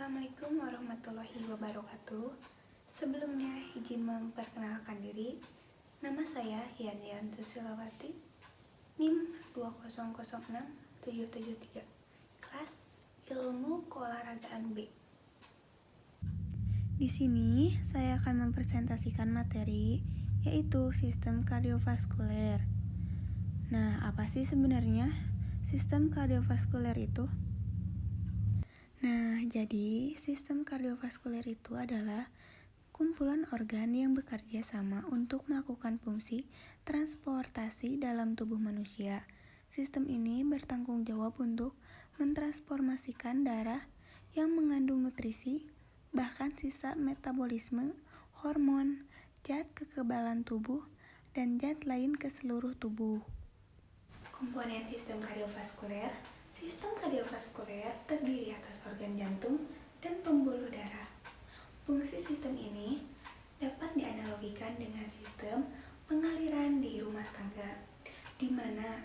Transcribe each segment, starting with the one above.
Assalamualaikum warahmatullahi wabarakatuh. Sebelumnya izin memperkenalkan diri. Nama saya Yan Susilawati, NIM 2006773, kelas Ilmu Keolahragaan B. Di sini saya akan mempresentasikan materi yaitu sistem kardiovaskuler. Nah, apa sih sebenarnya sistem kardiovaskuler itu? Nah, jadi sistem kardiovaskuler itu adalah kumpulan organ yang bekerja sama untuk melakukan fungsi transportasi dalam tubuh manusia. Sistem ini bertanggung jawab untuk mentransformasikan darah yang mengandung nutrisi, bahkan sisa metabolisme, hormon, zat kekebalan tubuh, dan zat lain ke seluruh tubuh. Komponen sistem kardiovaskuler. Sistem kardiovaskuler terdiri atas organ jantung dan pembuluh darah. Fungsi sistem ini dapat dianalogikan dengan sistem pengaliran di rumah tangga, di mana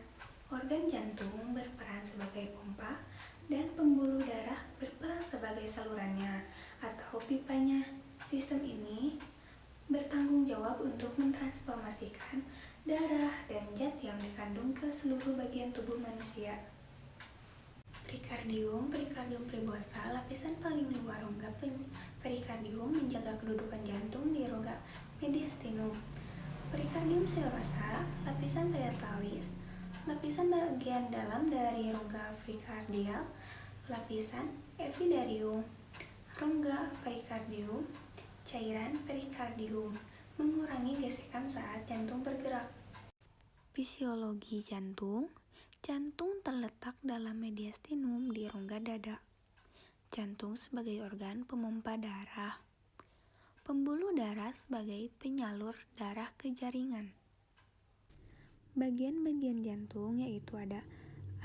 organ jantung berperan sebagai pompa dan pembuluh darah berperan sebagai salurannya atau pipanya. Sistem ini bertanggung jawab untuk mentransformasikan darah dan zat yang dikandung ke seluruh bagian tubuh manusia. Perikardium prebosa, lapisan paling luar rongga perikardium, menjaga kedudukan jantung di rongga mediastinum. Perikardium serosa, lapisan periatalis, lapisan bagian dalam dari rongga perikardial. Lapisan epidarium, rongga perikardium, cairan perikardium, mengurangi gesekan saat jantung bergerak. Fisiologi jantung. Jantung terletak dalam mediastinum di rongga dada. Jantung sebagai organ pemompa darah. Pembuluh darah sebagai penyalur darah ke jaringan. Bagian-bagian jantung yaitu ada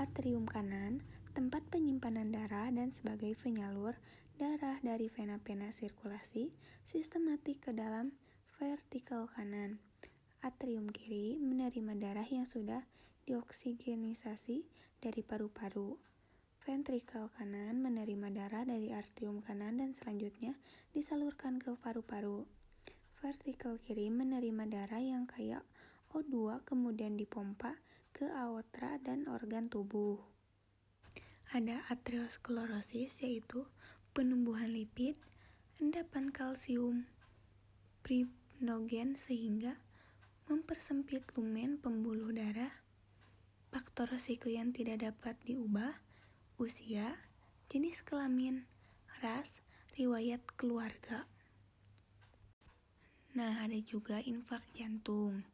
atrium kanan, tempat penyimpanan darah dan sebagai penyalur darah dari vena-vena sirkulasi sistematik ke dalam vertikal kanan. Atrium kiri menerima darah yang sudah dioksigenisasi dari paru-paru. Ventrikel kanan menerima darah dari atrium kanan dan selanjutnya disalurkan ke paru-paru. Ventrikel kiri menerima darah yang kaya O2 kemudian dipompa ke aorta dan organ tubuh. Ada aterosklerosis yaitu penumbuhan lipid, endapan kalsium fibrinogen sehingga mempersempit lumen pembuluh darah. Faktor risiko yang tidak dapat diubah: usia, jenis kelamin, ras, riwayat keluarga. Nah, ada juga infark jantung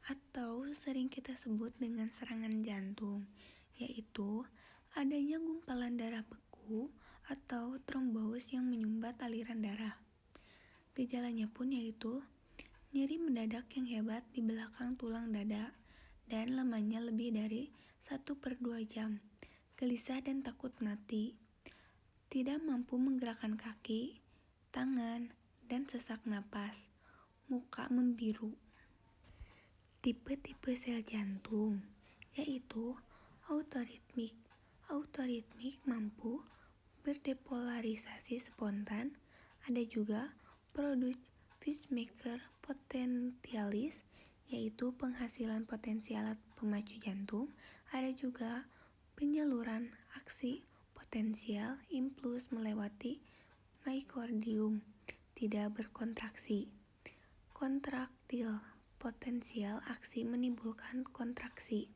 atau sering kita sebut dengan serangan jantung, yaitu adanya gumpalan darah beku atau trombos yang menyumbat aliran darah. Gejalanya pun yaitu nyeri mendadak yang hebat di belakang tulang dada dan lamanya lebih dari 1/2 jam, gelisah dan takut mati, tidak mampu menggerakkan kaki, tangan, dan sesak napas, muka membiru. Tipe-tipe sel jantung yaitu autoritmik. Autoritmik mampu berdepolarisasi spontan. Ada juga produce pacemaker potentialis, yaitu penghasilan potensial pemacu jantung. Ada juga penyaluran aksi potensial impuls melewati myokardium, tidak berkontraksi. Kontraktil potensial aksi menimbulkan kontraksi.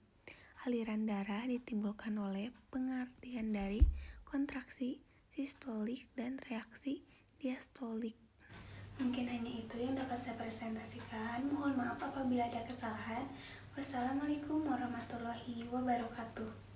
Aliran darah ditimbulkan oleh pengertian dari kontraksi sistolik dan reaksi diastolik. Mungkin hanya itu yang dapat saya presentasikan. Mohon maaf apabila ada kesalahan. Wassalamualaikum warahmatullahi wabarakatuh.